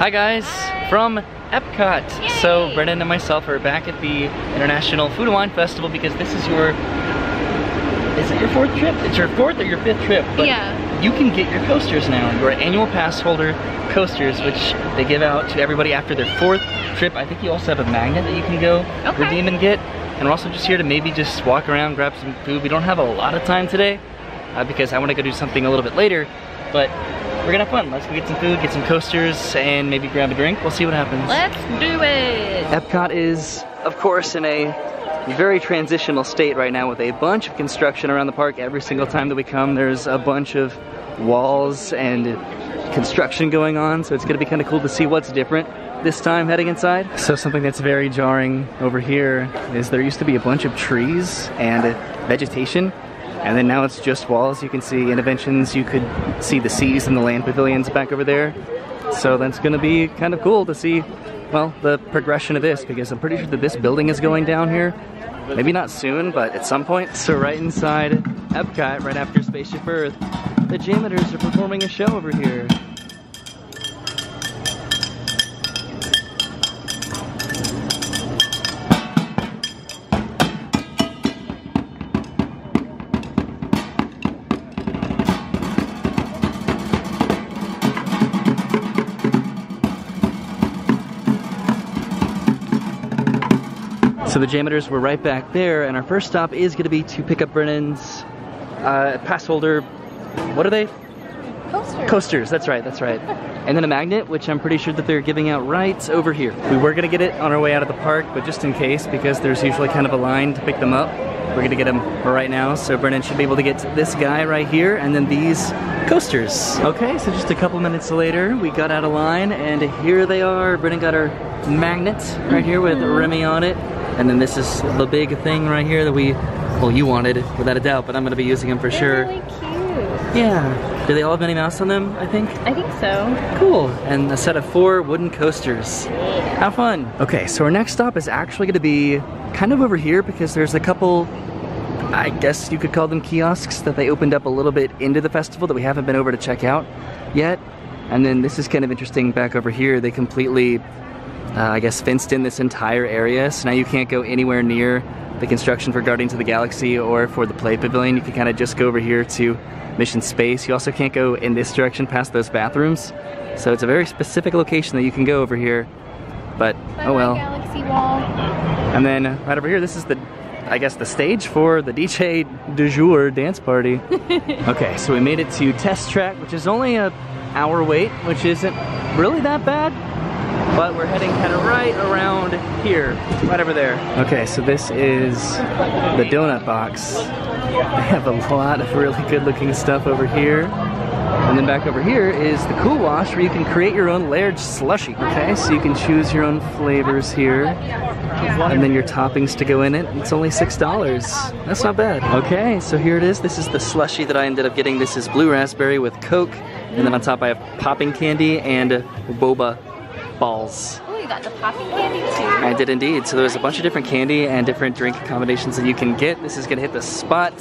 Hi guys, from Epcot. Yay! So Brennan and myself are back at the International Food and Wine Festival because this is your, is it your fourth trip? It's your fourth or your fifth trip? But yeah. You can get your coasters now, your annual pass holder coasters, which they give out to everybody after their fourth trip. I think you also have a magnet that you can go redeem and get. And we're also just here to maybe just walk around, grab some food. We don't have a lot of time today because I want to go do something a little bit later, but we're gonna have fun. Let's go get some food, get some coasters, and maybe grab a drink. We'll see what happens. Let's do it! Epcot is, of course, in a very transitional state right now with a bunch of construction around the park. Every single time that we come, there's a bunch of walls and construction going on, so it's gonna be kind of cool to see what's different this time heading inside. So something that's very jarring over here is there used to be a bunch of trees and vegetation, and then now it's just walls. You can see interventions, you could see the seas and the land pavilions back over there. So that's gonna be kind of cool to see, well, the progression of this, because I'm pretty sure that this building is going down here. Maybe not soon, but at some point. So right inside Epcot, right after Spaceship Earth, the Janitors are performing a show over here. So the Janitors were right back there, and our first stop is going to be to pick up Brennan's pass holder. What are they? Coasters. Coasters, that's right, that's right. And then a magnet, which I'm pretty sure that they're giving out right over here. We were going to get it on our way out of the park, but just in case, because there's usually kind of a line to pick them up, we're going to get them right now. So Brennan should be able to get this guy right here, and then these coasters. Okay, so just a couple minutes later, we got out of line, and here they are. Brennan got our magnet right here with Remy on it. And then this is the big thing right here that well, you wanted, without a doubt, but I'm going to be using them for sure. They're really cute. Yeah. Do they all have Minnie Mouse on them, I think? I think so. Cool. And a set of 4 wooden coasters. Yeah. Have fun. Okay, so our next stop is actually going to be kind of over here because there's a couple, I guess you could call them kiosks, that they opened up a little bit into the festival that we haven't been over to check out yet. And then this is kind of interesting back over here. They completely I guess fenced in this entire area, so now you can't go anywhere near the construction for Guardians of the Galaxy or for the Play Pavilion. You can kind of just go over here to Mission Space. You also can't go in this direction past those bathrooms, so it's a very specific location that you can go over here, but oh well. Galaxy Wall. And then right over here, this is the, I guess, the stage for the DJ du jour dance party. Okay, so we made it to Test Track, which is only an hour wait, which isn't really that bad. But we're heading kind of right around here, right over there. Okay, so this is the donut box. They have a lot of really good looking stuff over here. And then back over here is the Cool Wash, where you can create your own layered slushie. Okay, so you can choose your own flavors here. And then your toppings to go in it. It's only $6. That's not bad. Okay, so here it is. This is the slushie that I ended up getting. This is blue raspberry with Coke. And then on top I have popping candy and boba balls. Oh, you got the popping candy too? I did indeed. So there's a bunch of different candy and different drink combinations that you can get. This is gonna hit the spot.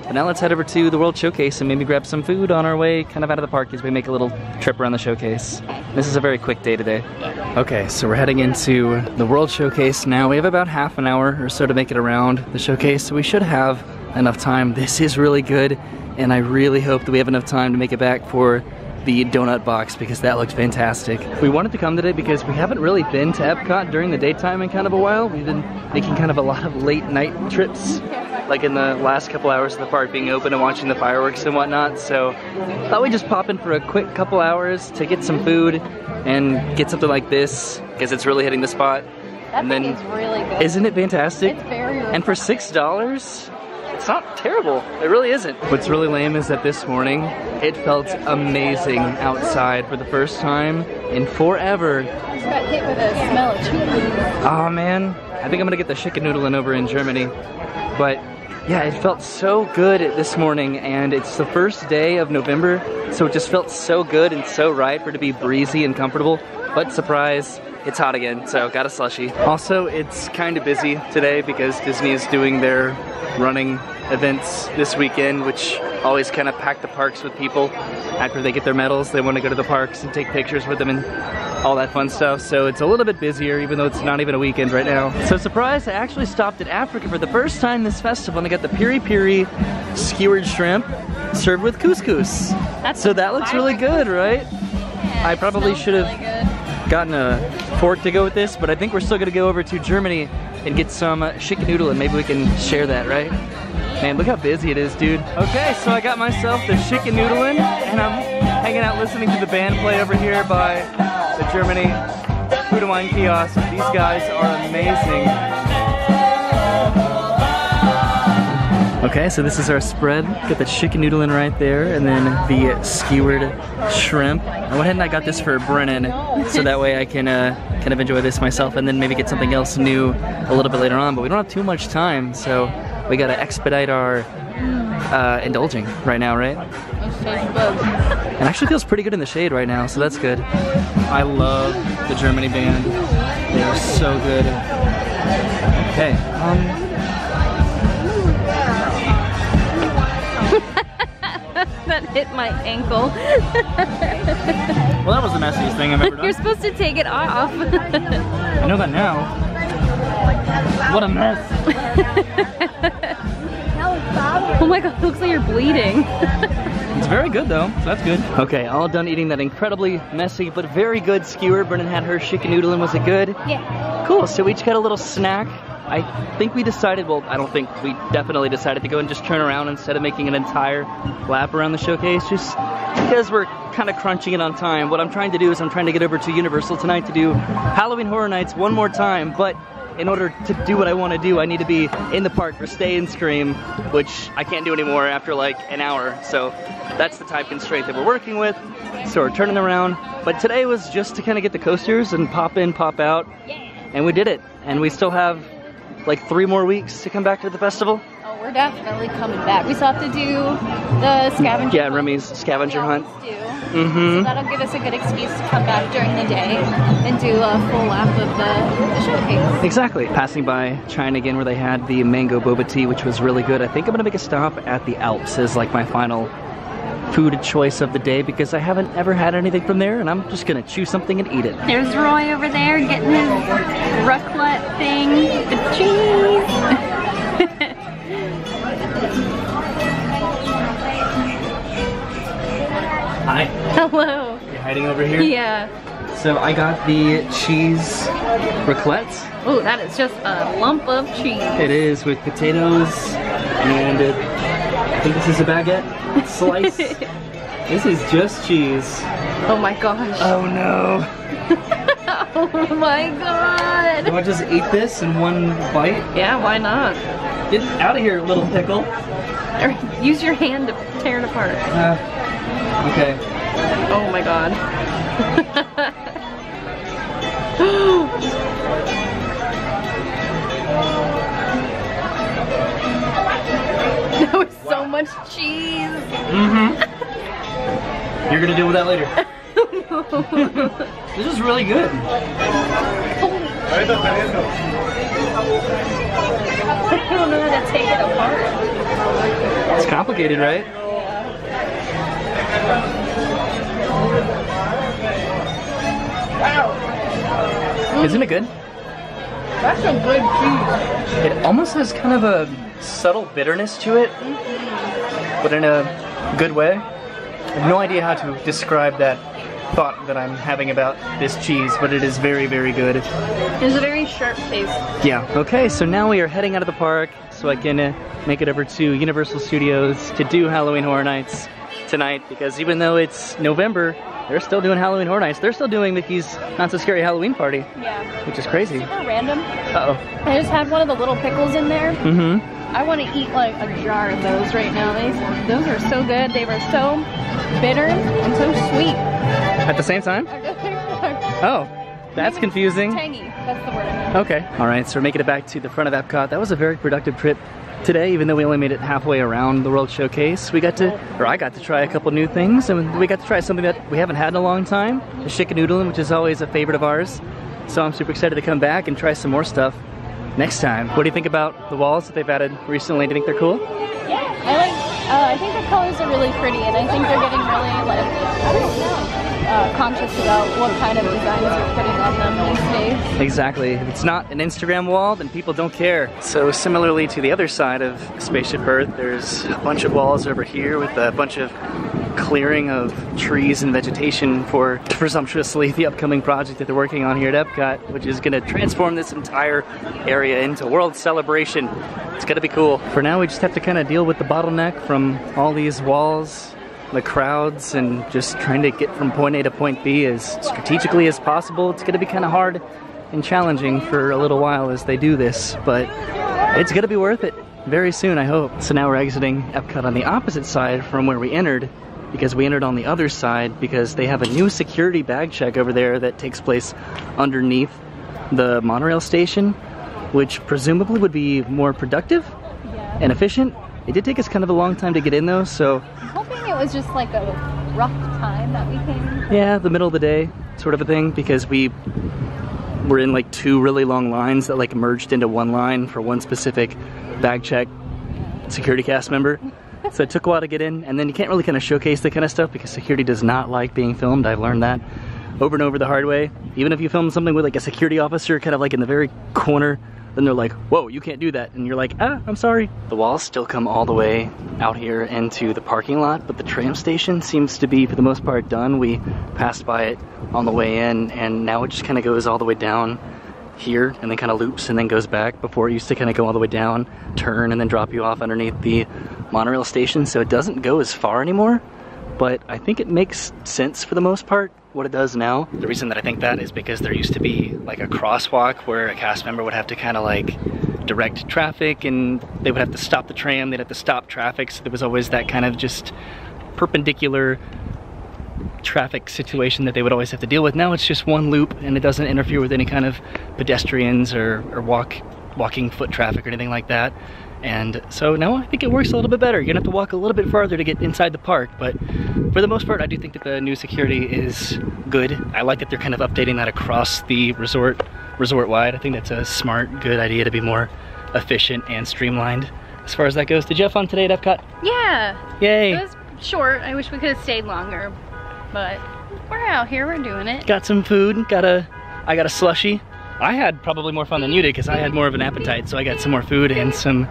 But now let's head over to the World Showcase and maybe grab some food on our way kind of out of the park as we make a little trip around the showcase. This is a very quick day today. Okay, so we're heading into the World Showcase now. We have about half an hour or so to make it around the showcase, so we should have enough time. This is really good, and I really hope that we have enough time to make it back for the donut box because that looks fantastic. We wanted to come today because we haven't really been to Epcot during the daytime in kind of a while. We've been making kind of a lot of late night trips, like in the last couple hours of the park being open and watching the fireworks and whatnot. So thought we'd just pop in for a quick couple hours to get some food and get something like this because it's really hitting the spot. That thing is really good. Isn't it fantastic? It's very refreshing. And for $6, it's not terrible. It really isn't. What's really lame is that this morning it felt amazing outside for the first time in forever. I just got hit with a smell of cheese. Oh man, I think I'm gonna get the chicken noodling over in Germany. But yeah, it felt so good this morning, and it's the first day of November, so it just felt so good and so right for it to be breezy and comfortable. But surprise, it's hot again, so got a slushie. Also, it's kind of busy today because Disney is doing their running events this weekend, which always kind of pack the parks with people. After they get their medals, they want to go to the parks and take pictures with them and all that fun stuff. So it's a little bit busier, even though it's not even a weekend right now. So surprise, I actually stopped at Africa for the first time this festival, and I got the piri piri skewered shrimp served with couscous. So that looks really good, right? Yeah, I probably should have gotten a fork to go with this, but I think we're still gonna go over to Germany and get some chicken noodle, and maybe we can share that, right? Man, look how busy it is, dude. Okay, so I got myself the chicken noodling, and I'm hanging out listening to the band play over here by the Germany Food and Wine Kiosk. These guys are amazing. Okay, so this is our spread. Got the chicken noodling right there, and then the skewered shrimp. I went ahead and I got this for Brennan, so that way I can kind of enjoy this myself, and then maybe get something else new a little bit later on. But we don't have too much time, so we gotta expedite our indulging right now, right? It actually feels pretty good in the shade right now, so that's good. I love the Germany band. They are so good. Okay. That hit my ankle. Well, that was the messiest thing I've ever done. You're supposed to take it off. I know that now. What a mess. Oh my god, it looks like you're bleeding. It's very good though, so that's good. Okay, all done eating that incredibly messy but very good skewer. Brennan had her chicken noodle, and was it good? Yeah. Cool, so we each got a little snack. I think we decided, well, I don't think, we definitely decided to go and just turn around instead of making an entire lap around the showcase, just because we're kind of crunching it on time. What I'm trying to do is I'm trying to get over to Universal tonight to do Halloween Horror Nights one more time, but in order to do what I want to do, I need to be in the park for Stay and Scream, which I can't do anymore after like an hour. So that's the time constraint that we're working with. So we're turning around. But today was just to kind of get the coasters and pop in, pop out. And we did it. And we still have like 3 more weeks to come back to the festival. Oh, we're definitely coming back. We still have to do the scavenger. Yeah, Remy's scavenger hunt. So that'll give us a good excuse to come back during the day and do a full lap of the showcase. Exactly. Passing by China again, where they had the mango boba tea, which was really good. I think I'm gonna make a stop at the Alps as like my final food choice of the day, because I haven't ever had anything from there, and I'm just gonna choose something and eat it. There's Roy over there getting his raclette thing with cheese. Hi. Hello. You're hiding over here? Yeah. So I got the cheese raclette. Oh, that is just a lump of cheese. It is, with potatoes, and I think this is a baguette slice. This is just cheese. Oh my gosh. Oh no. Oh my god. Do I just eat this in one bite? Yeah, why not? Get out of here, little pickle. Or use your hand to tear it apart. Okay. Oh my god. That was so much cheese. You're gonna deal with that later. This is really good. I don't know how to take it apart. It's complicated, right? Wow. Isn't it good? That's a good cheese. It almost has kind of a subtle bitterness to it, but in a good way. I have no idea how to describe that thought that I'm having about this cheese, but it is very, very good. It's a very sharp taste. Yeah, okay, so now we are heading out of the park so I can make it over to Universal Studios to do Halloween Horror Nights tonight, because even though it's November, they're still doing Halloween Horror Nights. They're still doing Mickey's Not So Scary Halloween Party. Yeah. Which is crazy. Super random. Uh-oh. I just had one of the little pickles in there. I want to eat like a jar of those right now. Those are so good. They were so bitter and so sweet. At the same time? Oh, that's confusing. Tangy. That's the word I meant. Okay. All right, so we're making it back to the front of Epcot. That was a very productive trip today, even though we only made it halfway around the World Showcase. We got to, or I got to try a couple new things, and we got to try something that we haven't had in a long time, the chicken noodling, which is always a favorite of ours. So I'm super excited to come back and try some more stuff next time. What do you think about the walls that they've added recently? Do you think they're cool? Yeah, I think the colors are really pretty, and I think they're getting really, like, I don't know. conscious about what kind of designs you're putting on them these days. Exactly. If it's not an Instagram wall, then people don't care. So similarly to the other side of Spaceship Earth, there's a bunch of walls over here with a bunch of clearing of trees and vegetation for presumptuously the upcoming project that they're working on here at Epcot, which is going to transform this entire area into World Celebration. It's going to be cool. For now, we just have to kind of deal with the bottleneck from all these walls, the crowds, and just trying to get from point A to point B as strategically as possible. It's going to be kind of hard and challenging for a little while as they do this, but it's going to be worth it very soon, I hope. So now we're exiting Epcot on the opposite side from where we entered, because we entered on the other side because they have a new security bag check over there that takes place underneath the monorail station, which presumably would be more productive and efficient. It did take us kind of a long time to get in though, so... I'm hoping it was just like a rough time that we came. Yeah, the middle of the day sort of a thing, because we were in like 2 really long lines that like merged into one line for one specific bag check security cast member. So it took a while to get in, and then you can't really kind of showcase that kind of stuff because security does not like being filmed. I've learned that over and over the hard way. Even if you film something with like a security officer kind of like in the very corner, then they're like, whoa, you can't do that. And you're like, ah, I'm sorry. The walls still come all the way out here into the parking lot, but the tram station seems to be, for the most part, done. We passed by it on the way in, and now it just kind of goes all the way down here and then kind of loops and then goes back. Before it used to kind of go all the way down, turn, and then drop you off underneath the monorail station, so it doesn't go as far anymore, but I think it makes sense for the most part what it does now. The reason that I think that is because there used to be like a crosswalk where a cast member would have to kind of like direct traffic, and they would have to stop the tram, they'd have to stop traffic, so there was always that kind of just perpendicular traffic situation that they would always have to deal with. Now it's just one loop and it doesn't interfere with any kind of pedestrians or walking foot traffic or anything like that. And so now I think it works a little bit better. You're gonna have to walk a little bit farther to get inside the park, but for the most part I do think that the new security is good. I like that they're kind of updating that across the resort wide. I think that's a smart, good idea to be more efficient and streamlined as far as that goes. Did you have fun today at Epcot? Yeah. Yay. It was short. I wish we could have stayed longer, but we're out here, we're doing it. Got some food, I got a slushie. I had probably more fun than you did because I had more of an appetite, so I got some more food and some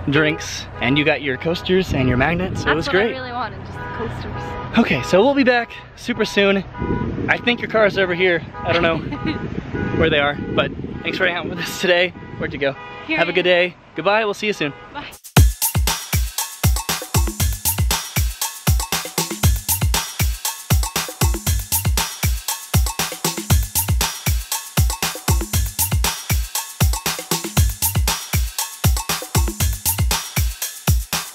drinks, and you got your coasters and your magnets, so it was great. That's what I really wanted, just the coasters. Okay, so we'll be back super soon. I think your car's over here. I don't know where they are, but thanks for hanging out with us today. Where'd you go? Have a good day. Goodbye, we'll see you soon. Bye.